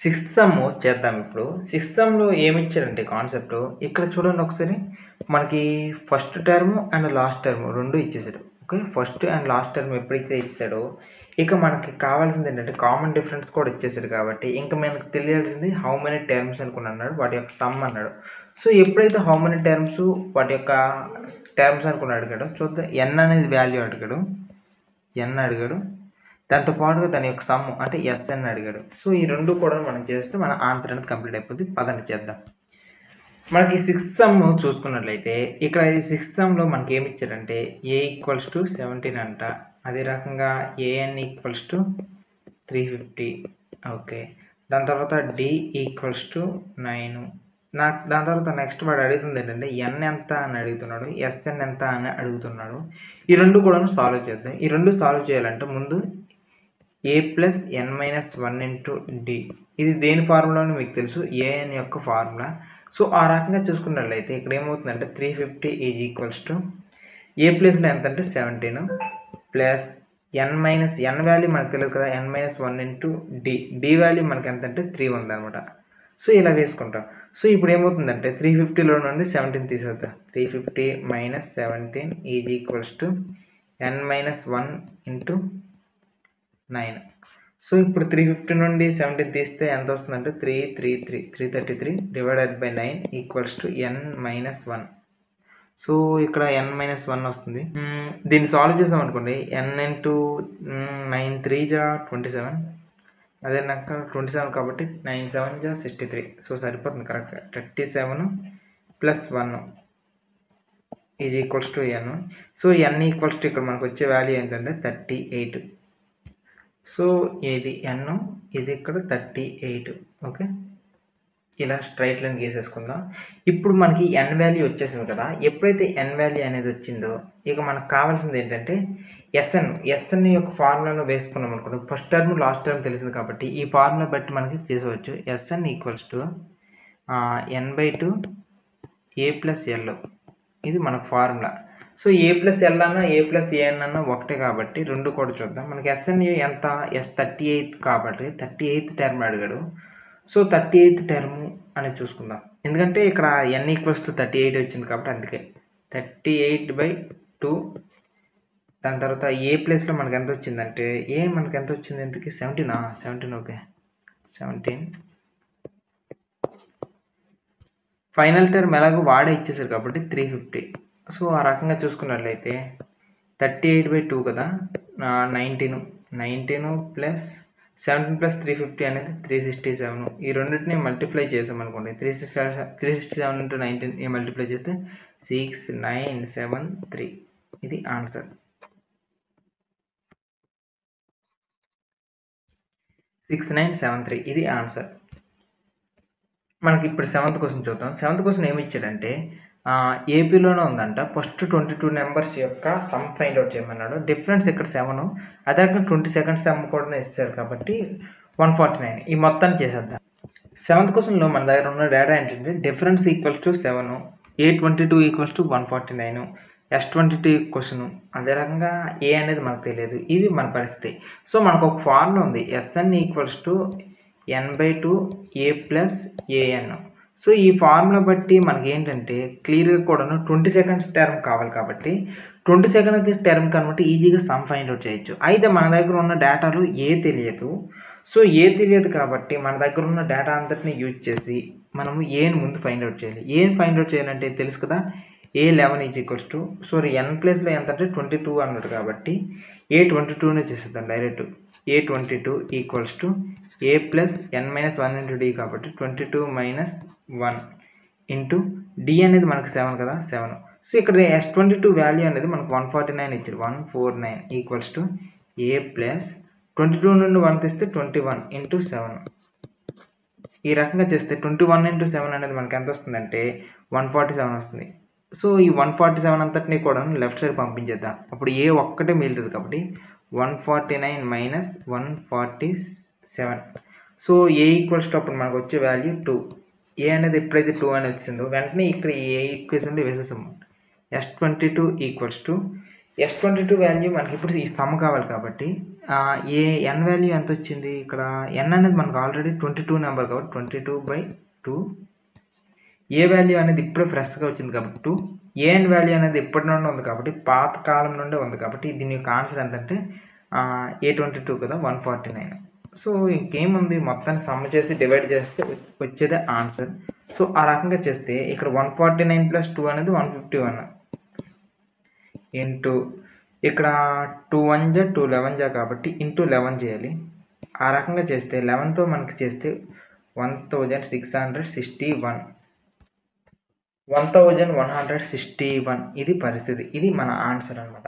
Sixth sum చేద్దాం ఇప్పుడు. Sixth సమ్‌లో ఏమిచ్చారంటే concept ఇక్కడ చూడండి ఒకసారి. మనకి first term and last term 2 ఇచ్చేసాడు. Okay. First and last term ఎప్పుడైతే ఇచ్చాడో ఇక మనకి కావాల్సింది ఏంటంటే కామన్ డిఫరెన్స్ కూడా ఇచ్చేసాడు కాబట్టి ఇంక మనకు తెలియాల్సింది హౌ మెనీ టర్మ్స్ అనుకుని అన్నాడు. వాటి యొక్క సమ్ అన్నాడు. సో ఎప్పుడైతే హౌ మెనీ టర్మ్స్ వాటి యొక్క టర్మ్స్ అనుకుని అడిగాడో చూద్దాం. n అనేది వాల్యూ అడిగాడు. n అడిగాడు. దాంతో పాటుగా దాని యొక్క సమ్ అంటే ఎస్ఎన్ అడిగాడు. సో ఈ రెండు కూడా మనం చేస్తే మన ఆన్సర్ అనేది కంప్లీట్ అయిపోద్ది. పదండి చేద్దాం. మనకి సిక్స్త్ సమ్ చూసుకున్నట్లయితే ఇక్కడ ఈ సిక్స్త్ సమ్‌లో మనకి ఏమి ఇచ్చాడంటే a = 17 అంట. అదే రకంగా an = 350. ఓకే. దాని తర్వాత d = 9. దాని తర్వాత నెక్స్ట్ వాడు అడుగుతుంది ఏంటంటే n ఎంత అని అడుగుతున్నాడు. ఎస్ఎన్ ఎంత అని అడుగుతున్నాడు. ఈ రెండు కూడాను సాల్వ్ చేద్దాం. ఈ రెండు సాల్వ్ చేయాలంటే ముందు a + n - 1 × d. ఇది దేని ఫార్ములానో మీకు తెలుసు. an యొక్క ఫార్ములా. సో ఆ రకంగా చూసుకున్నట్లయితే ఇక్కడ ఏమవుతుందంటే 350 a ప్లేస్లో ఎంత అంటే 17 ప్లస్ n వాల్యూ మనకు తెలియదు కదా. n - 1 × d. d వాల్యూ మనకి ఎంత అంటే 3 ఉందన్నమాట. సో ఇలా వేసుకుంటాం. సో ఇప్పుడు ఏమవుతుందంటే 350లో నుండి 17 తీసేద్దాం. 350 - 17 = n - 1 × 9. సో ఇప్పుడు 350 నుండి 17 తీస్తే ఎంత వస్తుందంటే 333 డివైడెడ్ బై 9 = n - 1. సో ఇక్కడ n - 1 వస్తుంది. దీన్ని సాల్వ్ చేసాం అనుకోండి. n × 9 3 = 27. అదే నాకు 27 కాబట్టి 9 7 = 63. సో సరిపోతుంది కరెక్ట్గా. 37 + 1 = n. సో n = ఇక్కడ మనకు వచ్చే వాల్యూ ఏంటంటే 38. సో ఇది n, ఇది ఇక్కడ 38. ఓకే. ఇలా స్ట్రైట్ లైన్ గీసేసుకుందాం. ఇప్పుడు మనకి n వాల్యూ వచ్చేసింది కదా. ఎప్పుడైతే n వాల్యూ అనేది వచ్చిందో ఇక మనకు కావాల్సింది ఏంటంటే ఎస్ఎన్ యొక్క ఫార్ములాలో వేసుకున్నాం అనుకోండి. ఫస్ట్ టర్మ్ లాస్ట్ టర్మ్ తెలిసింది కాబట్టి ఈ ఫార్ములా బట్టి మనకి చేసేవచ్చు. SN = n/2 a + l. ఇది మన ఫార్ములా. సో a + l అన్నా a + an అన్నా ఒకటే కాబట్టి రెండు కూడా చూద్దాం. మనకి ఎస్ఎన్ ఎంత 38 కాబట్టి 38th టర్మ్ అడిగాడు. సో 38th టర్మ్ అని చూసుకుందాం. ఎందుకంటే ఇక్కడ n = 38 వచ్చింది కాబట్టి అందుకే 38/2. దాని తర్వాత ఏ ప్లేస్లో మనకి ఎంత వచ్చిందంటే మనకి ఎంత వచ్చింది ఇంతకి 17. ఓకే. 17 ఫైనల్ టర్మ్ ఎలాగో వాడే ఇచ్చేసారు కాబట్టి 350. సో ఆ రకంగా చూసుకున్నట్లయితే 38/2 కదా. 19 ప్లస్ 17 + 350 అనేది 367. ఈ రెండింటిని మల్టిప్లై చేసామనుకోండి. 367 × 19 మల్టిప్లై చేస్తే 6973. ఇది ఆన్సర్. 6973 ఇది ఆన్సర్. మనకి ఇప్పుడు 7th క్వశ్చన్ చూద్దాం. 7th క్వశ్చన్ ఏమి ఇచ్చాడంటే ఏపీలోనే ఉందంట. ఫస్ట్ 22 నెంబర్స్ యొక్క సమ్ ఫైండ్ అవుట్ చేయమన్నాడు. డిఫరెన్స్ ఇక్కడ 7. అదే 22nd సమ్ కూడా ఇచ్చారు కాబట్టి 149. ఈ మొత్తాన్ని చేసేద్దాం. 7th క్వశ్చన్లో మన దగ్గర ఉన్న డేటా ఏంటంటే డిఫరెన్స్ = 7, A22 = 149, S22 క్వశ్చన్. అదే రకంగా ఏ అనేది మనకు తెలియదు. ఇది మన పరిస్థితి. సో మనకు ఒక ఫార్ములా ఉంది. SN = n/2 a + an. So ఈ ఫార్ములా బట్టి మనకి ఏంటంటే క్లియర్గా కూడాను 22nd టర్మ్ కావాలి కాబట్టి 22nd టర్మ్ కనుక ఈజీగా సమ్ ఫైండ్ అవుట్ చేయొచ్చు. అయితే మన దగ్గర ఉన్న డేటాలో ఏ తెలియదు. సో ఏ తెలియదు కాబట్టి మన దగ్గర ఉన్న డేటా అంతటిని యూజ్ చేసి మనము ఏని ముందు ఫైండ్ అవుట్ చేయాలి. ఏం ఫైండ్ అవుట్ చేయాలంటే తెలుసు కదా. A11 = n ప్లేస్లో ఎంత అంటే 22 అన్నాడు కాబట్టి A22నే చేసేద్దాం direct. A22 = a + n - 1 × d కాబట్టి 22 - 1 × d అనేది మనకు 7 కదా. 7. సో ఇక్కడ S22 వాల్యూ అనేది మనకు 149 ఇచ్చాడు. 149 = a + 22 నుండి 1 తీస్తే 21 × 7. ఈ రకంగా చేస్తే 21 × 7 అనేది మనకి ఎంత వస్తుందంటే 147 వస్తుంది. సో ఈ 147 అంతటినీ కూడా లెఫ్ట్ సైడ్ పంపించేద్దాం. అప్పుడు ఏ ఒక్కటే మిగులుతుంది కాబట్టి 149 - 147. సో ఏ = అప్పుడు మనకు వచ్చే వాల్యూ 2. ఏ అనేది ఎప్పుడైతే 2 అని వచ్చిందో వెంటనే ఇక్కడ ఏ ఈక్వేషన్లో వేసేసాము. S22 = S22 వాల్యూ మనకి ఇప్పుడు ఈ సమ్ కావాలి కాబట్టి ఏ n వాల్యూ ఎంత వచ్చింది ఇక్కడ n అనేది మనకు ఆల్రెడీ 22 నెంబర్ కాబట్టి 22/2 ఏ వాల్యూ అనేది ఇప్పుడే ఫ్రెష్గా వచ్చింది కాబట్టి 2 ఏఎన్ వాల్యూ అనేది ఎప్పటి నుండి ఉంది కాబట్టి పాత కాలం నుండే ఉంది కాబట్టి దీని యొక్క ఆన్సర్ ఎంతంటే A22 కదా 149. సో ఇంకేముంది మొత్తాన్ని సమ్ చేసి డివైడ్ చేస్తే వచ్చేదే ఆన్సర్. సో ఆ రకంగా చేస్తే ఇక్కడ 149 + 2 అనేది 151 ఇంటూ ఇక్కడ 2 1 జా 2 11 జా కాబట్టి ఇంటూ 11 చేయాలి. ఆ రకంగా చేస్తే 11తో మనకి చేస్తే 1161 ఇది పరిస్థితి. ఇది మన ఆన్సర్ అనమాట.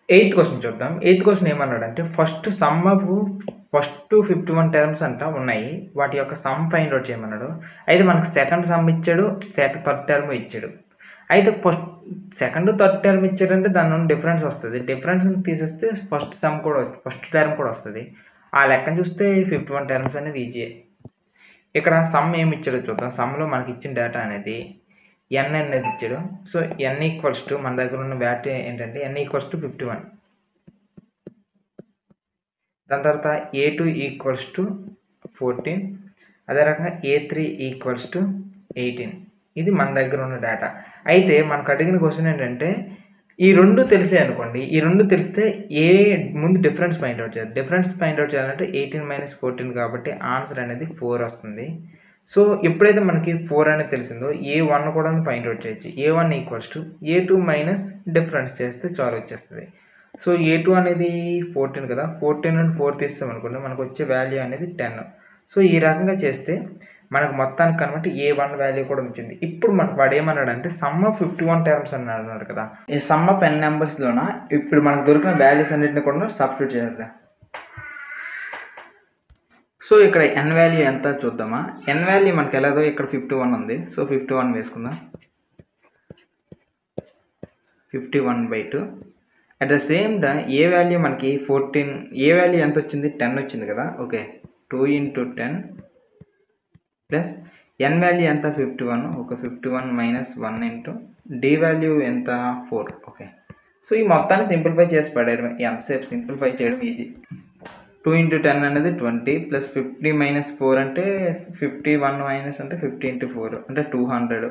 8th క్వశ్చన్ చూద్దాం. 8th క్వశ్చన్ ఏమన్నాడంటే ఫస్ట్ 51 టర్మ్స్ అంట ఉన్నాయి, వాటి యొక్క సమ్ ఫైండ్ అవుట్ చేయమన్నాడు. అయితే మనకు సెకండ్ సమ్ ఇచ్చాడు, థర్డ్ టర్మ్ ఇచ్చాడు. అయితే సెకండ్ థర్డ్ టర్మ్ ఇచ్చాడంటే దాని నుండి డిఫరెన్స్ వస్తుంది. డిఫరెన్స్ తీసేస్తే ఫస్ట్ టర్మ్ కూడా వస్తుంది. ఆ లెక్కను చూస్తే 51 టర్మ్స్ అనేది ఈజీ. ఇక్కడ సమ్ ఏమి ఇచ్చాడో చూద్దాం. సమ్లో మనకి ఇచ్చిన డేటా అనేది n అనేది ఇచ్చాడు. సో n ఈక్వల్స్ టు మన దగ్గర ఉన్న వాల్యూ ఏంటంటే n ఈక్వల్స్ టు 51. దాని తర్వాత A2 ఈక్వల్స్ టు 14. అదే రకంగా A3 ఈక్వల్స్ టు 18. ఇది మన దగ్గర ఉన్న డేటా. అయితే మనకు అడిగిన క్వశ్చన్ ఏంటంటే ఈ రెండు తెలిసే అనుకోండి. ఈ రెండు తెలిస్తే ముందు డిఫరెన్స్ ఫైండ్ అవుట్ చేయాలి. డిఫరెన్స్ ఫైండ్ అవుట్ చేయాలంటే 18 - 14 కాబట్టి ఆన్సర్ అనేది 4 వస్తుంది. సో ఎప్పుడైతే మనకి 4 అనేది తెలిసిందో A1 కూడా ఫైండ్ అవుట్ చేయొచ్చు. A1 equals to A2 minus difference చేస్తే చాలు వచ్చేస్తుంది. సో A2 అనేది 14 కదా, 14 నుండి 4 తీస్తాం అనుకోండి మనకు వచ్చే వాల్యూ అనేది 10. సో ఈ రకంగా చేస్తే మనకు మొత్తానికి కనబట్టి A1 వాల్యూ కూడా వచ్చింది. ఇప్పుడు మనకు వాడు ఏమన్నాడంటే సమ్ ఆఫ్ 51 టర్మ్స్ అన్నాడు కదా. ఈ సమ్ ఆఫ్ n నెంబర్స్లోన ఇప్పుడు మనకు దొరికిన వాల్యూస్ అన్నింటిని కూడా సబ్స్టిట్యూట్ చేద్దాం. సో ఇక్కడ n వాల్యూ ఎంత చూద్దామా. n వాల్యూ మనకి ఎలాగో ఇక్కడ 51 ఉంది. సో 51 వేసుకుందాం. 51/2. At the same time A value మనకి 14, ఏ వాల్యూ ఎంత వచ్చింది 10 వచ్చింది కదా. ఓకే, 2 × 10 ప్లస్ n వాల్యూ ఎంత 51. ఒక 51 - 1 ఇంటూ d వాల్యూ ఎంత 4. ఓకే, సో ఈ మొత్తాన్ని సింప్లిఫై చేసి పడేయడం. ఎంతసేపు సింప్లిఫై చేయడం ఈజీ. 2 × 10 అనేది 20 ప్లస్ 50 - 4 అంటే 51 మైనస్ అంటే 50 × 4 అంటే 200.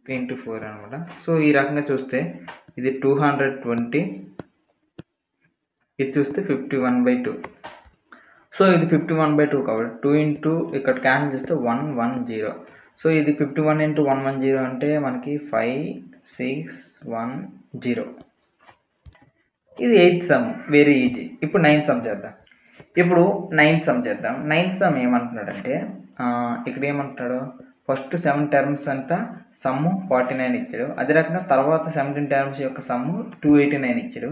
50 × 4 అనమాట. సో ఈ రకంగా చూస్తే ఇది 220, ఇది చూస్తే 51/2. సో ఇది 51/2 కాబట్టి 2 ఇంటూ ఇక్కడ క్యాన్సిల్ చేస్తే 110. సో ఇది 51 × 110 అంటే మనకి 5610. ఇది 8th సమ్, వెరీ ఈజీ. ఇప్పుడు 9th సమ్ చేద్దాం. 9th సమ్ ఏమంటున్నాడంటే ఇక్కడ ఏమంటున్నాడు ఫస్ట్ 7 టర్మ్స్ అంట సమ్ము 49 ఇచ్చాడు. అదే రకంగా తర్వాత 17 టర్మ్స్ యొక్క సమ్ము 289 ఇచ్చాడు.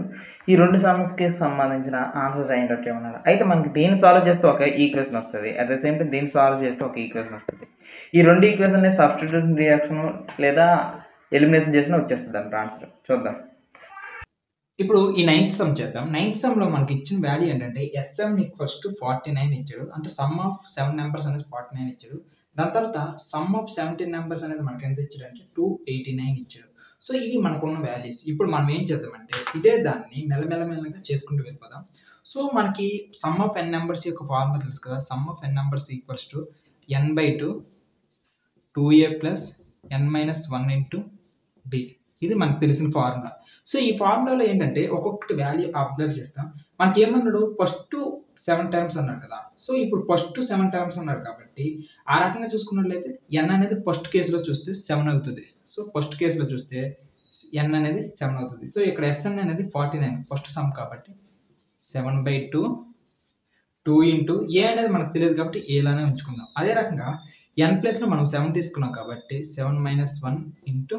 ఈ రెండు సమ్స్కి సంబంధించిన ఆన్సర్ ఫైండ్ అవుట్ చేయమన్నాడు. అయితే మనకి దీన్ని సాల్వ్ చేస్తే ఒక ఈక్వేషన్ వస్తుంది, అట్ ద సేమ్ టైం దీన్ని సాల్వ్ చేస్తే ఒక ఈక్వేషన్ వస్తుంది. ఈ రెండు ఈక్వేషన్ సబ్స్టిట్యూషన్ రియాక్షన్ లేదా ఎలిమినేషన్ చేసినా వచ్చేస్తుంది అంట ఆన్సర్. చూద్దాం. ఇప్పుడు ఈ 9th సమ్ చేద్దాం. 9th సమ్లో మనకి ఇచ్చిన వాల్యూ ఏంటంటే SM ఈక్వల్స్ టు 49 ఇచ్చాడు. అంటే సమ్ ఆఫ్ 7 నెంబర్స్ అనేది 49 ఇచ్చాడు. దాని తర్వాత సమ్ ఆఫ్ 17 నెంబర్స్ అనేది మనకి ఎంత ఇచ్చాడంటే 289 ఇచ్చాడు. సో ఇవి మనకున్న వాల్యూస్. ఇప్పుడు మనం ఏం చేద్దామంటే ఇదే దాన్ని మెల్లమెల్లగా చేసుకుంటూ వెళ్ళిపోదాం. సో మనకి సమ్ ఆఫ్ n నెంబర్స్ యొక్క ఫార్ములా తెలుసు కదా. Some of n numbers equals to n/2 2a plus n - 1 into d. ఇది మనకు తెలిసిన ఫార్ములా. సో ఈ ఫార్ములాలో ఏంటంటే ఒక్కొక్కటి వాల్యూ అబ్జర్వ్ చేస్తాం. మనకి ఏమన్నాడు ఫస్ట్ 7 టర్మ్స్ అన్నాడు కదా. సో ఇప్పుడు ఫస్ట్ 7 టర్మ్స్ అన్నాడు కాబట్టి ఆ రకంగా చూసుకున్నట్లయితే n అనేది ఫస్ట్ కేసులో చూస్తే 7 అవుతుంది. సో ఫస్ట్ కేసులో చూస్తే n అనేది 7 అవుతుంది. సో ఇక్కడ SN అనేది 49 ఫస్ట్ సమ్ కాబట్టి 7/2 2 ఇంటూ ఏ అనేది మనకు తెలియదు కాబట్టి ఏలానే ఉంచుకుందాం. అదే రకంగా n ప్లేస్లో మనం 7 తీసుకున్నాం కాబట్టి 7 - 1 ఇంటూ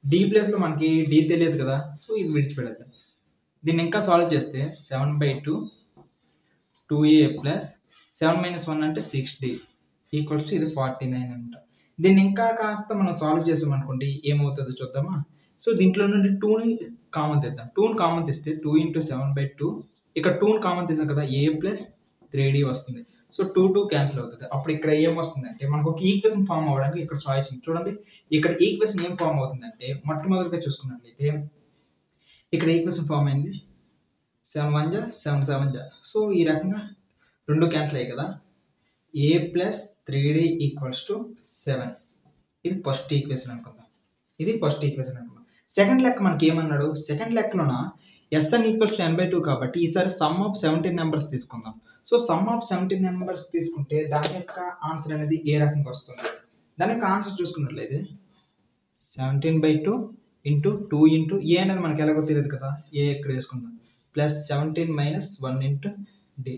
d ప్లేస్లో మనకి d తెలియదు కదా. సో ఇది విడిచిపెడదాం. దీన్ని ఇంకా సాల్వ్ చేస్తే 7/2 2a ప్లస్ 7 - 1 అంటే 6d ఈక్వల్స్ ఇది 49 అంట. దీన్ని ఇంకా కాస్త మనం సాల్వ్ చేసాం అనుకోండి ఏమవుతుందో చూద్దామా. సో దీంట్లో నుండి 2ని కామన్ తెద్దాం. 2ని కామన్ తెస్తే 2 × 7/2 ఇక్కడ 2ని కామన్ తీసాం కదా a ప్లస్ 3d వస్తుంది. సో 2 క్యాన్సిల్ అవుతుంది. అప్పుడు ఇక్కడ ఏమొస్తుందంటే మనకు ఒక ఈక్వేషన్ ఫార్మ్ అవ్వడానికి ఇక్కడ చాయిస్ ఉంది. చూడండి ఇక్కడ ఈక్వేషన్ ఏం ఫార్మ్ అవుతుందంటే మొట్టమొదటిగా చూసుకున్నట్లయితే ఇక్కడ ఈక్వేషన్ ఫార్మ్ అయింది 7 1 జా 7 7 జా. సో ఈ రకంగా 2 క్యాన్సిల్ అయ్యాయి కదా. a plus 3d equals to 7. ఇది ఫస్ట్ ఈక్వేషన్ అనుకుందాం. ఇది ఫస్ట్ ఈక్వేషన్ అనుకుందాం. సెకండ్ లెక్క మనకి ఏమన్నాడు? సెకండ్ లెక్కలోన Sn ఈక్వల్స్ టు n/2 కాబట్టి ఈసారి సమ్ ఆఫ్ 17 నెంబర్స్ తీసుకుందాం. సో సమ్ ఆఫ్ 17 నెంబర్స్ తీసుకుంటే దాని యొక్క ఆన్సర్ అనేది ఏ రకంగా వస్తుంది? దాని యొక్క ఆన్సర్ చూసుకున్నట్లయితే 17/2 ఇంటూ 2 ఇంటూ ఏ అనేది మనకి ఎలాగో తెలియదు కదా, ఏ ఇక్కడ వేసుకుందాం ప్లస్ 17 మైనస్ 1 ఇంటూ డి.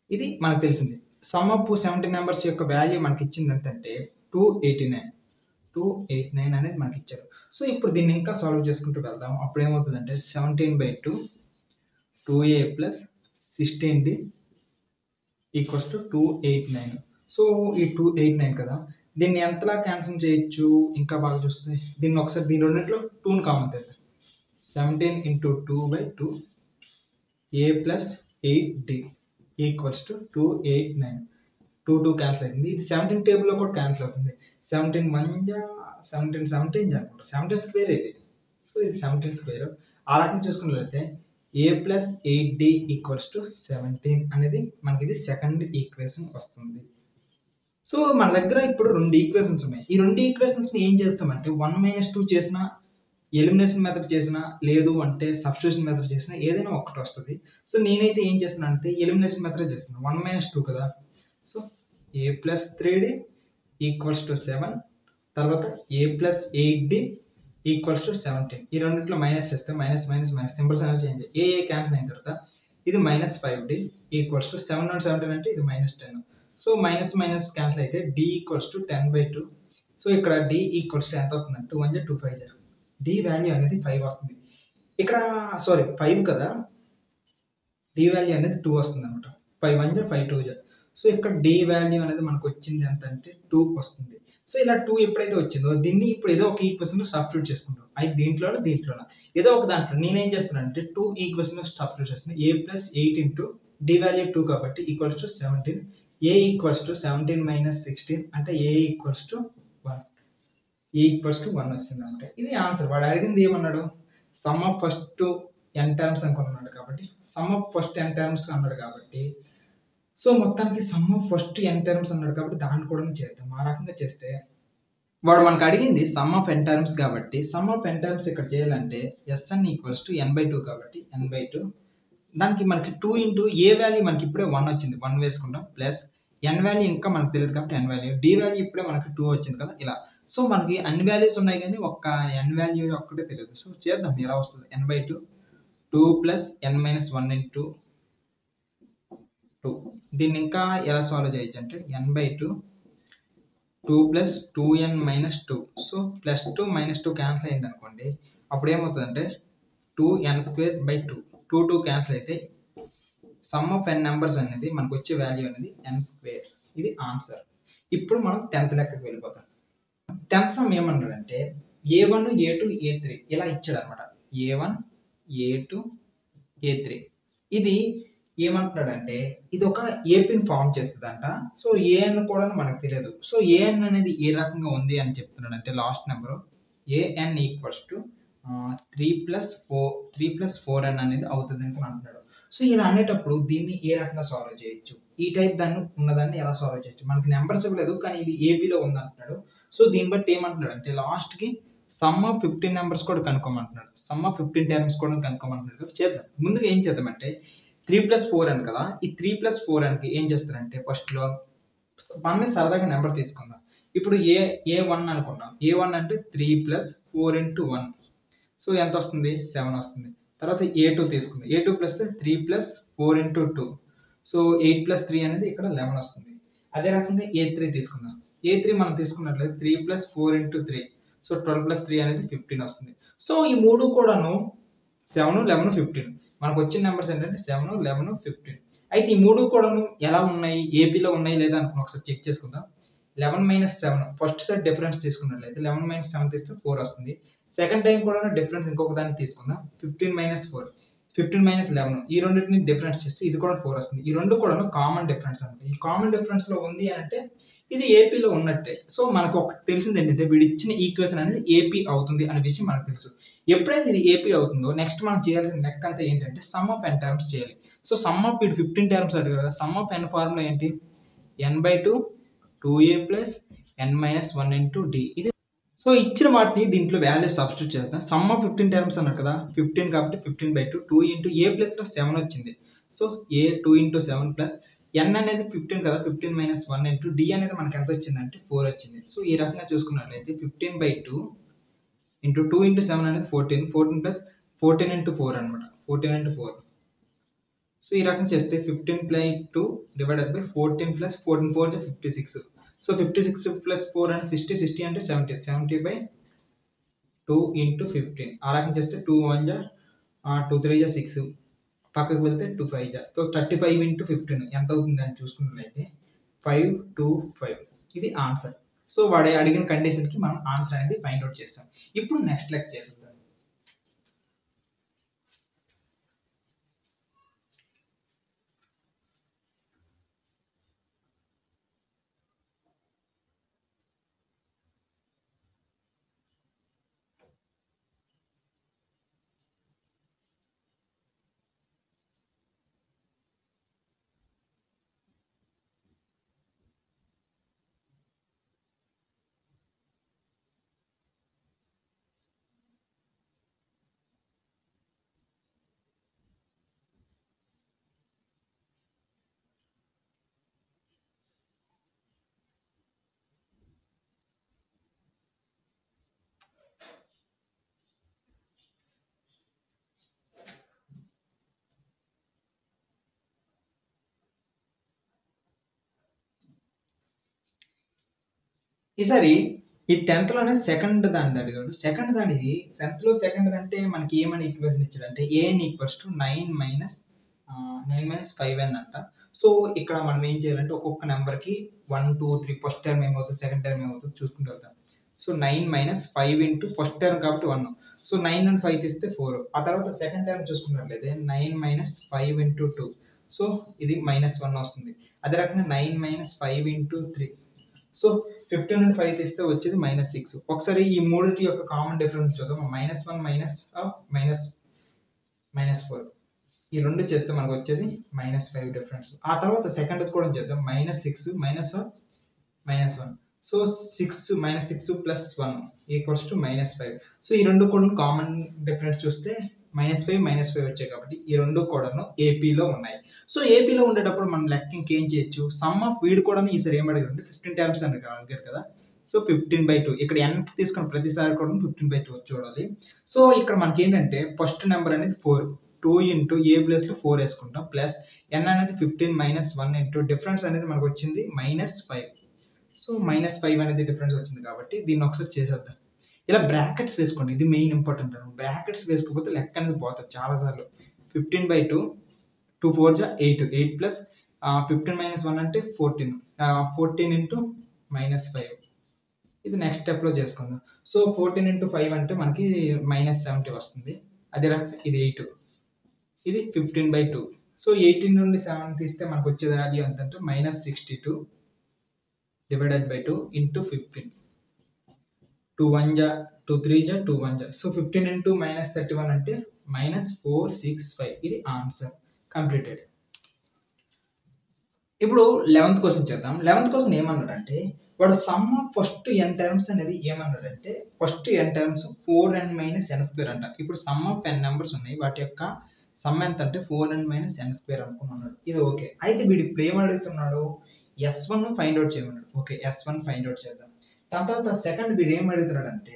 ఇది మనకు తెలిసింది. సమ్ ఆఫ్ 17 నెంబర్స్ యొక్క వాల్యూ మనకి ఇచ్చింది ఎంతంటే 289 అనేది మనకి ఇచ్చారు. సో ఇప్పుడు దీన్ని ఇంకా సాల్వ్ చేసుకుంటూ వెళ్దాం. అప్పుడు ఏమవుతుందంటే 17/2 2a plus 16d equals to 289. So ఈ 289 కదా, దీన్ని ఎంతలా క్యాన్సిల్ చేయొచ్చు? ఇంకా బాగా చూస్తే దీన్ని ఒకసారి దీని రెండింటిలో 2ని కామన్ తెద్దాం. 17 into 2/2 a plus 8d equals to 289. 2 cancel అవుతుంది. ఇది 17 టేబుల్లో కూడా క్యాన్సిల్ అవుతుంది. 17 1 జా 17 17 జా అనుకుంటా. 17 స్క్వేర్ ఇది. సో ఇది 17 స్క్వేర్. ఆ రకంగా చూసుకున్నట్లయితే a plus 8d equals to 17 అనేది మనకి ఇది సెకండ్ ఈక్వేషన్ వస్తుంది. సో మన దగ్గర ఇప్పుడు 2 ఈక్వేషన్స్ ఉన్నాయి. ఈ 2 ఈక్వేషన్స్ని ఏం చేస్తామంటే 1 - 2 చేసినా, ఎలిమినేషన్ మెథడ్ చేసినా, లేదు అంటే సబ్స్టిట్యూషన్ మెథడ్ చేసినా ఏదైనా ఒకటి వస్తుంది. సో నేనైతే ఏం చేస్తున్నాను అంటే ఎలిమినేషన్ మెథడ్ చేస్తున్నాను. 1 - 2 కదా. So a plus 3d equals to 7. తర్వాత a plus 8d equals to 17. ఈ రెండింటిలో మైనస్ చేస్తే మైనస్ మైనస్ మైనస్ సింబల్స్ అనేది చేంజ్. ఏ క్యాన్సిల్ అయిన తర్వాత ఇది మైనస్ 5d ఈక్వల్స్ టు 7 నుండి 17 అంటే ఇది -10. సో మైనస్ మైనస్ క్యాన్సిల్ అయితే d ఈక్వల్స్ టు 10/2. సో ఇక్కడ d ఈక్వల్స్ టు ఎంత వస్తుందంటే 2 1 జా 2 5 జా. d వాల్యూ అనేది 5 వస్తుంది. ఇక్కడ సారీ 5 కదా, d వాల్యూ అనేది 2 వస్తుంది అనమాట. 5 1 జా 5 2 జా. సో ఇక్కడ d వాల్యూ అనేది మనకు వచ్చింది ఎంత అంటే 2 వస్తుంది. సో ఇలా 2 ఎప్పుడైతే వచ్చిందో దీన్ని ఇప్పుడు ఏదో ఒక ఈక్వేషన్లో సబ్స్టిట్యూట్ చేసుకుంటాం. అయితే దీంట్లోనే ఏదో ఒక దాంట్లో నేనేం చేస్తున్నానంటే 2 ఈక్వేషన్లో సబ్స్టిట్యూట్ చేస్తున్నాను. a plus 8 into d value 2 కాబట్టి equals to 17. a equals to 17 minus 16 అంటే a equals to 1. a equals to 1 వస్తుంది అంటే ఇది ఆన్సర్. వాడు అడిగింది ఏమన్నాడు? Sum of first n terms అనుకున్నాడు కాబట్టి some of first n terms అన్నాడు కాబట్టి సో మొత్తానికి some of first n terms అన్నాడు కాబట్టి దాన్ని కూడా చేద్దాం. ఆ రకంగా చేస్తే వాడు మనకు అడిగింది సమ్ ఆఫ్ n టర్మ్స్ కాబట్టి సమ్ ఆఫ్ n టర్మ్స్ ఇక్కడ చేయాలంటే Sn ఈక్వల్స్ టు n/2 కాబట్టి n/2 దానికి మనకి 2 ఇంటూ ఏ వాల్యూ మనకి ఇప్పుడే 1 వచ్చింది, 1 వేసుకుంటాం ప్లస్ n వాల్యూ ఇంకా మనకు తెలియదు కాబట్టి n వాల్యూ, d వాల్యూ ఇప్పుడే మనకి 2 వచ్చింది కదా ఇలా. సో మనకి అన్ని వాల్యూస్ ఉన్నాయి కానీ ఒక్క n వాల్యూ ఒక్కటే తెలియదు. సో చేద్దాం ఎలా వస్తుంది. n/2 2 plus n - 1 into 2. దీన్ని ఇంకా ఎలా సాల్వ్ చేయొచ్చు అంటే n/2 2 plus 2n - 2. So plus 2 - 2 cancel అయింది అనుకోండి. అప్పుడు ఏమవుతుందంటే 2n²/2. 2 క్యాన్సిల్ అయితే సమ్ ఆఫ్ n నెంబర్స్ అనేది మనకు వచ్చే వాల్యూ అనేది n². ఇది ఆన్సర్. ఇప్పుడు మనం 10th లెక్కకి వెళ్ళిపోతాం. 10th సమ్ ఏమన్నాడంటే a1 a2 a3 ఇలా ఇచ్చాడు అనమాట. a1 a2 a3 ఇది ఏమంటున్నాడంటే ఇది ఒక ఏపీని ఫామ్ చేస్తుందంట. సో ఏఎన్ కూడా మనకు తెలియదు. సో ఏఎన్ అనేది ఏ రకంగా ఉంది అని చెప్తున్నాడు అంటే last number A N equals to 3 + 4n అనేది అవుతుంది అని అంటున్నాడు. సో ఇలా అనేటప్పుడు దీన్ని ఏ రకంగా సాల్వ్ చేయొచ్చు? ఈ టైప్ దాన్ని ఉన్నదాన్ని ఎలా సాల్వ్ చేయొచ్చు? మనకి నెంబర్స్ ఇవ్వలేదు కానీ ఇది ఏపీలో ఉంది అంటున్నాడు. సో దీన్ని బట్టి ఏమంటున్నాడు అంటే లాస్ట్కి సమ్ ఆఫ్ 15 నెంబర్స్ కూడా కనుక్కోమంటున్నాడు. సమ్ ఆఫ్ 15 టర్మ్స్ కూడా కనుక్కోమంటున్నాడు. చేద్దాం. ముందుగా ఏం చేద్దామంటే 3 + 4n కదా, ఈ 3 + 4nకి ఏం చేస్తారంటే ఫస్ట్లో మనమే సరదాగా నెంబర్ తీసుకుందాం. ఇప్పుడు a1 అనుకున్నాం. a1 అంటే 3 + 4 × 1. సో ఎంత వస్తుంది? 7 వస్తుంది. తర్వాత a2 తీసుకుందాం. a2 + 3 + 4 × 2. సో 8 + 3 అనేది ఇక్కడ 11 వస్తుంది. అదే రకంగా a3 తీసుకుందాం. a3 మనం తీసుకున్నట్లయితే 3 + 4 × 3. సో 12 + 3 అనేది 15 వస్తుంది. సో ఈ మూడు కూడాను 7 11 15 మనకు వచ్చిన నెంబర్స్ ఏంటంటే 7 11 15. అయితే ఈ మూడు కూడాను ఎలా ఉన్నాయి? ఏపీలో ఉన్నాయి లేదా అనుకుని ఒకసారి చెక్ చేసుకుందాం. 11 - 7 ఫస్ట్ సెట్ డిఫరెన్స్ తీసుకున్నట్లయితే 11 - 7 తీస్తే 4 వస్తుంది. సెకండ్ టైం కూడా డిఫరెన్స్ ఇంకొక దాన్ని తీసుకుందాం. 15 - 4 15 మైనస్ 11 ఈ రెండింటిని డిఫరెన్స్ చేస్తే ఇది కూడా 4 వస్తుంది. ఈ రెండు కూడా కామన్ డిఫరెన్స్ అనమాట. ఈ కామన్ డిఫరెన్స్‌లో ఉంది అంటే ఇది ఏపీలో ఉన్నట్టే. సో, మనకు ఒకటి తెలిసింది ఏంటంటే వీడు ఇచ్చిన ఈక్వేషన్ అనేది ఏపీ అవుతుంది అనే విషయం మనకు తెలుసు. ఎప్పుడైతే ఇది ఏపీ అవుతుందో నెక్స్ట్ మనం చేయాల్సిన లెక్క అంతా ఏంటంటే సమ్ ఆఫ్ n టర్మ్స్ చేయాలి. సో, సమ్ ఆఫ్ వీడు 15 టర్మ్స్ అడిగాడు కదా! సమ్ ఆఫ్ n ఫార్ములా ఏంటి? n/2 2a plus n minus 1 into d. ఇది సో, ఇచ్చిన వాటిని దీంట్లో వాల్యూస్ సబ్స్టిట్యూట్ చేద్దాం. సమ్ ఆఫ్ 15 టర్మ్స్ అన్నారు కదా! 15 కాబట్టి 15/2 2 ఇంటూ a ప్లస్‌లో 7 వచ్చింది. So, a 2 into 7 plus n అనేది 15 కదా! 15 మైనస్ 1 ఇంటూ d అనేది మనకి ఎంత వచ్చిందంటే 4 వచ్చింది. సో, ఈ రకంగా చూసుకున్నట్లయితే 15/2 ఇంటూ 2 ఇంటూ 7 అనేది 14. 14 ప్లస్ 14 ఇంటూ 4 అనమాట. 14 ఇంటూ 4. సో, ఈ రకంగా చేస్తే 15/2 డివైడెడ్ బై 14 ప్లస్ 14 4 జా 56. సో, 56 ప్లస్ 4 అంటే 60. 60 అంటే 70. 70/2 ఇంటూ 15. ఆ రకంగా చేస్తే 2 1 జా 2 3 జా 6. పక్కకు వెళ్తే 2 5 జా. సో, 35 ఇంటూ 15 ఎంత అవుతుంది అని చూసుకున్నట్లయితే 525. ఇది ఆన్సర్. సో, వాడు అడిగిన కండిషన్‌కి మనం ఆన్సర్ అనేది ఫైండ్ ఔట్ చేసాం. ఇప్పుడు నెక్స్ట్ లెక్క చేసేద్దాం. ఈసారి ఈ 10థ్‌లోనే సెకండ్ దానిది అడిగాడు. సెకండ్ దానిది 10థ్‌లో సెకండ్‌ది అంటే మనకి ఏమని ఈక్వేషన్ ఇచ్చాడంటే an ఈక్వల్స్ టు 9 - 5n అంట. సో, ఇక్కడ మనం ఏం చేయాలంటే ఒక్కొక్క నంబర్‌కి 1, 2, 3 ఫస్ట్ టర్మ్ ఏమవుతుంది, సెకండ్ టర్మ్ ఏమవుతుంది చూసుకుంటూ వెళ్తాం. సో, 9 - 5 ఇంటూ ఫస్ట్ టర్మ్ కాబట్టి 1. సో, 9 నుండి 5 తీస్తే 4. ఆ తర్వాత సెకండ్ టర్మ్ చూసుకున్నట్లయితే 9 - 5 ఇంటూ 2. సో, ఇది -1 వస్తుంది. అదే రకంగా 9 - 5 ఇంటూ 3. సో, 15 నుండి 5 తీస్తే వచ్చేది -6. ఒకసారి ఈ మూడిటి యొక్క కామన్ డిఫరెన్స్ చూద్దాం. -1 -4. ఈ 2 చేస్తే మనకు వచ్చేది -5 డిఫరెన్స్. ఆ తర్వాత సెకండ్‌ది కూడా చేద్దాం. -6 -1. So, -6 plus 1 equals to -5. So, ఈ 2 కూడా కామన్ డిఫరెన్స్ చూస్తే -5 వచ్చాయి కాబట్టి ఈ 2 కూడాను ఏపీలో ఉన్నాయి. సో, ఏపీలో ఉండేటప్పుడు మనం లెక్క ఇంకేం చేయొచ్చు. సమ్ ఆఫ్ వీడు కూడాను ఈసారి ఏం అడిగాడంటే 15 టర్మ్స్ అని అడిగారు కదా! సో, 15/2 ఇక్కడ n తీసుకున్న ప్రతిసారి కూడా 15/2 చూడాలి. సో, ఇక్కడ మనకేంటంటే ఫస్ట్ నంబర్ అనేది 4. 2 ఇంటూ ఏ ప్లేస్‌లో 4 ఏసుకుంటాం. ప్లస్ n అనేది 15 మైనస్ 1 ఇంటూ డిఫరెన్స్ అనేది మనకొచ్చింది -5. సో, -5 అనేది డిఫరెన్స్ వచ్చింది కాబట్టి దీన్ని ఒకసారి చేసేద్దాం. ఇలా బ్రాకెట్స్ వేసుకోండి. ఇది మెయిన్ ఇంపార్టెంట్ అనమాట. బ్రాకెట్స్ వేసుకోకపోతే లెక్క అనేది పోతది చాలా సార్లు. 15/2 2 4 జా 8. 8 ప్లస్ 15 మైనస్ 1 అంటే 14. 14 ఇంటూ -5. ఇది నెక్స్ట్ స్టెప్‌లో చేసుకుందాం. సో, 14 ఇంటూ 5 అంటే మనకి -70 వస్తుంది. అదే రకంగా ఇది 8. ఇది 15/2. సో, 18 నుండి 7 తీస్తే మనకొచ్చే వాల్యూ ఎంతంటే -62 డివైడెడ్ బై 2 ఇంటూ 15. 2 1 జా 2 3 జా 2 1 జా. సో, 15 ఇంటూ -31 అంటే -465. ఇది ఆన్సర్. కంప్లీటెడ్. ఇప్పుడు 11థ్ క్వెషన్ చేద్దాం. 11థ్ క్వెషన్ ఏమన్నాడంటే వాడు some of first n terms అనేది ఏమన్నాడంటే first n terms 4n - n² అంట. ఇప్పుడు సమ్ ఆఫ్ n నంబర్స్ ఉన్నాయి. వాటి యొక్క సమ్ ఎంత అంటే 4n - n² అనుకున్నాడు. ఇది ఓకే. అయితే వీడు ఇప్పుడు ఏం అడుగుతున్నాడు? S1 ఫైండ్ ఔట్ చేయమన్నాడు. ఓకే. S1 ఫైండ్ ఔట్ చేద్దాం. దాని తర్వాత సెకండ్ వీడు ఏం అడుగుతున్నాడంటే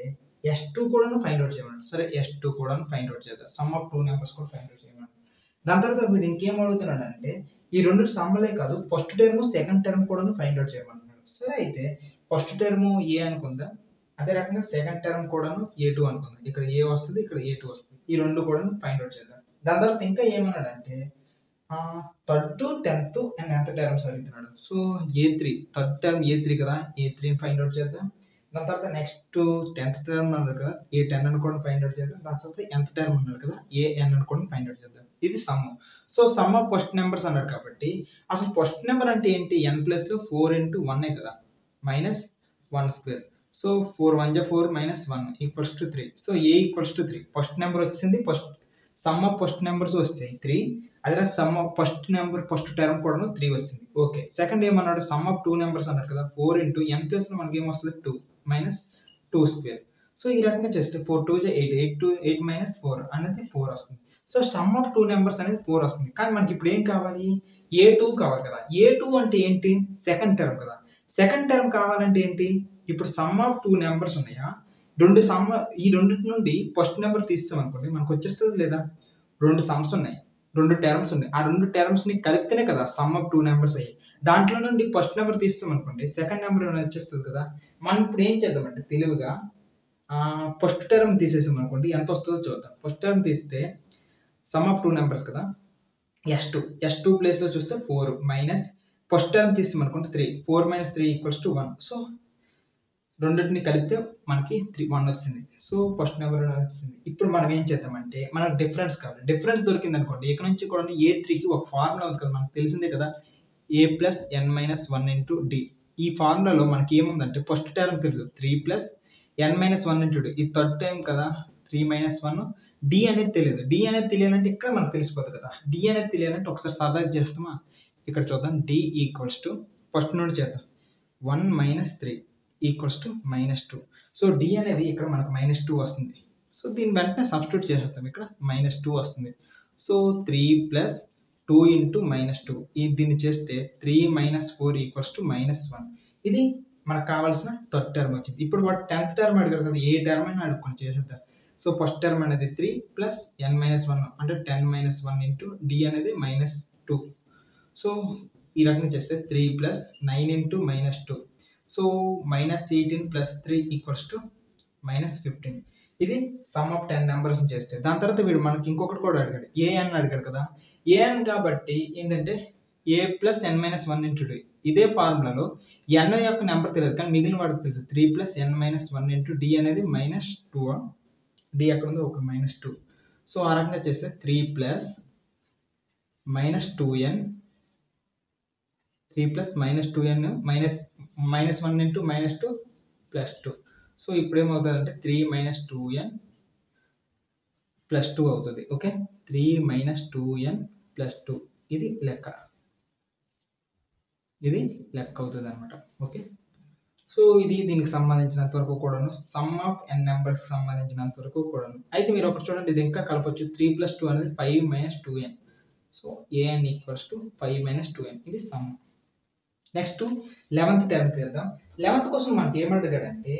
S2 కూడాను ఫైండ్ ఔట్ చేయమన్నాడు. సరే S2 కూడాను ఫైండ్ ఔట్ చేద్దాం. సమ్ ఆఫ్ 2 నంబర్స్ కూడా ఫైండ్ ఔట్ చేయమన్నాడు. దాని తర్వాత వీడు ఇంకేం అడుగుతున్నాడంటే ఈ 2 సమ్మలే కాదు ఫస్ట్ టర్మ్, సెకండ్ టర్మ్ కూడాను ఫైండ్ ఔట్ చేయమన్నాడు. సరే అయితే ఫస్ట్ టర్మ్ A అనుకుందాం. అదే రకంగా సెకండ్ టర్మ్ కూడాను A2 అనుకుందాం. ఇక్కడ A వస్తది, ఇక్కడ A2 వస్తది. ఈ 2 కూడాను ఫైండ్ ఔట్ చేద్దాం. దాని తర్వాత ఇంకా ఏమన్నాడంటే థర్డ్, 10థ్ అండ్ nth టర్మ్స్ అడుగుతున్నాడు. So, A3 third term A3 కదా! A3ని ఫైండ్ ఔట్ చేద్దాం. దాని తర్వాత నెక్స్ట్ 10th టర్మ్ అన్నాడు కదా, ఏ 10 అనుకోండి ఫైండ్ అవుట్ చేద్దాం. దాని తర్వాత nth టర్మ్ అన్నాడు కదా, ఏ n అనుకోండి ఫైండ్ అవుట్ చేద్దాం. ఇది some. So sum of first numbers అన్నాడు కాబట్టి అసలు ఫస్ట్ నెంబర్ అంటే ఏంటి, n ప్లస్లో 4 ఇంటూ 1 కదా, మైనస్ 1 స్క్వేర్. సో 4 1 జా 4 minus 1 equals to 3. So A equals to 3. First number వచ్చింది, first sum of first numbers వస్తాయి 3. అదే sum of first number first term కూడా 3 వస్తుంది. ఓకే, సెకండ్ ఏమన్నాడు, సమ్ ఆఫ్ 2 నెంబర్స్ అన్నాడు కదా, 4 ఇంటూ n ప్లస్లో మనకి ఏమొస్తుంది 2 మైనస్ 2 స్క్వేర్. సో ఈ రకంగా చేస్తే 4 2 జా 8 8 2 8 మైనస్ 4 అనేది 4 వస్తుంది. సో సమ్ ఆఫ్ 2 నెంబర్స్ అనేది 4 వస్తుంది. కానీ మనకి ఇప్పుడు ఏం కావాలి, a2 కావాలి కదా. a2 అంటే ఏంటి, సెకండ్ టర్మ్ కదా. సెకండ్ టర్మ్ కావాలంటే ఏంటి, ఇప్పుడు సమ్ ఆఫ్ 2 నెంబర్స్ ఉన్నాయా, ఈ రెండింటి నుండి ఫస్ట్ నెంబర్ తీస్తాం అనుకోండి మనకు వచ్చేస్తుంది లేదా. 2 సమ్స్ ఉన్నాయి, 2 టర్మ్స్ ఉన్నాయి. ఆ 2 టర్మ్స్ ని కలిపితేనే కదా సమ్ ఆఫ్ 2 నెంబర్స్ అయ్యాయి. దాంట్లో నుండి ఫస్ట్ నెంబర్ తీస్తాం అనుకోండి సెకండ్ నెంబర్ వచ్చేస్తుంది కదా. మనం ఇప్పుడు ఏం చేద్దామంటే తెలివిగా ఫస్ట్ టర్మ్ తీసేసాం అనుకోండి ఎంత వస్తుందో చూద్దాం. ఫస్ట్ టర్మ్ తీస్తే సమ్ ఆఫ్ 2 నెంబర్స్ కదా, s2 ప్లేస్లో చూస్తే 4 మైనస్ ఫస్ట్ టర్మ్ తీస్తాం అనుకోండి 3. 4 మైనస్ 3 ఈక్వల్స్ టు 1. సో రెండింటిని కలిపితే మనకి 1 వస్తుంది. సో ఫస్ట్ నెంబర్ వచ్చింది. ఇప్పుడు మనం ఏం చేద్దామంటే మనకు డిఫరెన్స్ కావాలి. డిఫరెన్స్ దొరికింది అనుకోండి, ఇక్కడ నుంచి కూడా a3కి ఒక ఫార్ములా ఉంది కదా, మనకు తెలిసిందే కదా, a plus n minus 1 into D. ఈ ఫార్ములాలో మనకి ఏముందంటే ఫస్ట్ టర్మ్ తెలుసు 3 plus n minus 1 into D. ఈ థర్డ్ టైం కదా 3 మైనస్ 1. డి అనేది తెలియదు. డి అనేది తెలియాలంటే ఇక్కడ మనకు తెలిసిపోతుంది కదా. డి అనేది తెలియాలంటే ఒకసారి సరదాగా చేస్తామా, ఇక్కడ చూద్దాం. డి ఈక్వల్స్ టు ఫస్ట్ నుండి చేద్దాం. 1 minus 3 equals to minus 2. So D అనేది ఇక్కడ మనకు మైనస్ 2 వస్తుంది. సో దీని వెంటనే సబ్స్టిట్యూట్ చేసేస్తాం, ఇక్కడ మైనస్ 2 వస్తుంది. So 3 plus 2 into minus 2. దీన్ని చేస్తే 3 మైనస్ 4 ఈక్వల్స్ టు మైనస్ 1. ఇది మనకు కావాల్సిన థర్డ్ టర్మ్ వచ్చింది. ఇప్పుడు వాడు 10th టర్మ్ అడిగారు కదా, ఏ టర్మ్ అయినా అడుక్కొని చేసేద్దాం. సో ఫస్ట్ టర్మ్ అనేది 3 ప్లస్ n మైనస్ 1 అంటే 10 మైనస్ 1 ఇంటూ డి అనేది మైనస్ 2. సో ఈ రకంగా చేస్తే 3 plus 9 into minus 2. So minus 18 plus 3 equals to minus 15. ఇది సమ్ ఆఫ్ 10 నెంబర్స్ చేస్తే. దాని తర్వాత వీడు మనకి ఇంకొకటి కూడా అడిగాడు, ఏఎన్ అడిగాడు కదా. ఏఎన్ కాబట్టి ఏంటంటే ఏ ప్లస్ ఎన్ మైనస్ 1 ఇంటూ డి. ఇదే ఫార్ములాలో ఎన్ యొక్క నెంబర్ తెలియదు కానీ మిగిలిన వాడికి తెలుసు. 3 ప్లస్ ఎన్ మైనస్ 1 ఇంటూ డి అనేది మైనస్ 2. డి ఎక్కడ ఉందో ఒక మైనస్ 2. సో ఆ రకంగా చేస్తే 3 plus minus 2n 3 plus minus 2n minus 1 into minus 2 plus 2. So ఇప్పుడు ఏమవుతుందంటే 3 మైనస్ 2n ప్లస్ 2 అవుతుంది. ఓకే, 3 మైనస్ 2n ప్లస్ 2 ఇది లెక్క అవుతుంది అనమాట. ఓకే, సో ఇది దీనికి సంబంధించినంత వరకు కూడాను సమ్ ఆఫ్ n నెంబర్స్ సంబంధించినంత వరకు కూడాను. అయితే మీరు ఒకటి చూడండి, ఇది ఇంకా కలపచ్చు. 3 ప్లస్ 2 అనేది 5 minus 2n. So an equals to 5 minus 2n. ఇది సమ్. నెక్స్ట్ 11th టర్మ్ చేద్దాం. 11th కోసం మనకి ఏమడిగాడంటే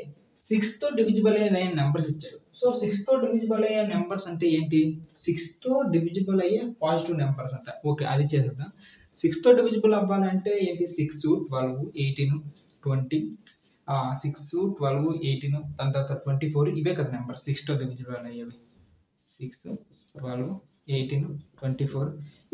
6తో డివిజిబుల్ అయ్యే నెంబర్స్ ఇచ్చాడు. సో 6తో డివిజిబుల్ అయ్యే నెంబర్స్ అంటే ఏంటి, 6తో డివిజిబుల్ అయ్యే పాజిటివ్ నెంబర్స్ అంట. ఓకే, అది చేసేద్దాం. 6తో డివిజిబుల్ అవ్వాలంటే ఏంటి, 6 12 18 20 6 12 18 దాని తర్వాత 24 ఇవే కదా నెంబర్ 6తో డివిజిబుల్ అయ్యేవి. 6 12 18 24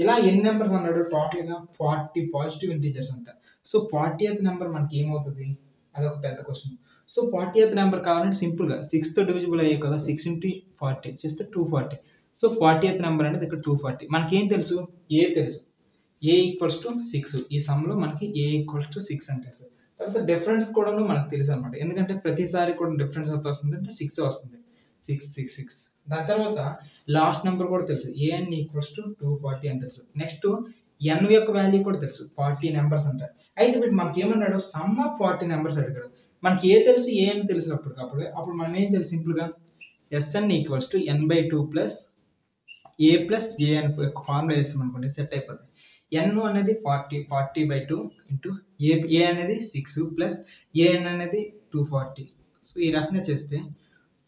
ఇలా ఎన్ని నెంబర్స్ అన్నాడు, టోటల్గా 40 పాజిటివ్ ఇంటీజర్స్ అంట. సో 40th నెంబర్ మనకి ఏమవుతుంది, అదొక పెద్ద క్వశ్చన్. సో 40th నెంబర్ కావాలంటే సింపుల్గా 6తో డివిజిబుల్ అయ్యాయి కదా, 6 ఇంటూ 40 చేస్తే 240. సో 40th నెంబర్ అనేది ఇక్కడ 240. మనకి ఏం తెలుసు, ఏ తెలుసు, ఏ ఈక్వల్స్ టు 6. ఈ సమ్లో మనకి ఏ ఈక్వల్స్ టు 6 అని తెలుసు. తర్వాత డిఫరెన్స్ కూడా మనకు తెలుసు అనమాట, ఎందుకంటే ప్రతిసారి కూడా డిఫరెన్స్ ఎంత వస్తుంది అంటే 6 వస్తుంది. 6 6 6. దాని తర్వాత లాస్ట్ నెంబర్ కూడా తెలుసు, ఏఎన్ ఈక్వల్స్ టు 240 అని తెలుసు. నెక్స్ట్ ఎన్ యొక్క వాల్యూ కూడా తెలుసు, 40 నెంబర్స్ అంటారు. అయితే వీడు మనకి ఏమన్నాడు, సమ్ ఆఫ్ 40 నెంబర్స్ అడిగాడు. మనకి ఏ తెలుసు, ఏఎన్ తెలుసు. అప్పుడు మనం ఏం చేయాలి, సింపుల్గా S N equals to n/2 plus A plus A N యొక్క ఫార్ములా వేస్తాం అనుకోండి, సెట్ అయిపోతుంది. ఎన్ అనేది 40/2 ఇంటూ ఏ అనేది 6 ప్లస్ ఏఎన్ అనేది 240. సో ఈ రకంగా చేస్తే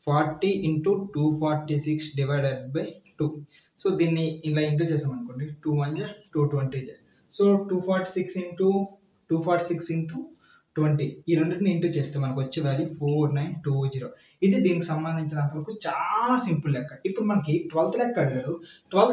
40 ఇంటూ 246 డివైడెడ్ బై 2. సో దీన్ని ఇలా ఇంటూ చేసాం అనుకోండి, 2 1 జా 220 జా. సో 246 ఇంటూ 20 ఈ రెండింటిని ఇంటూ చేస్తే మనకు వచ్చే వాల్యూ 4920. ఇది దీనికి సంబంధించినంత వరకు చాలా సింపుల్ లెక్క. ఇప్పుడు మనకి 12th లెక్క అడిగారు. 12th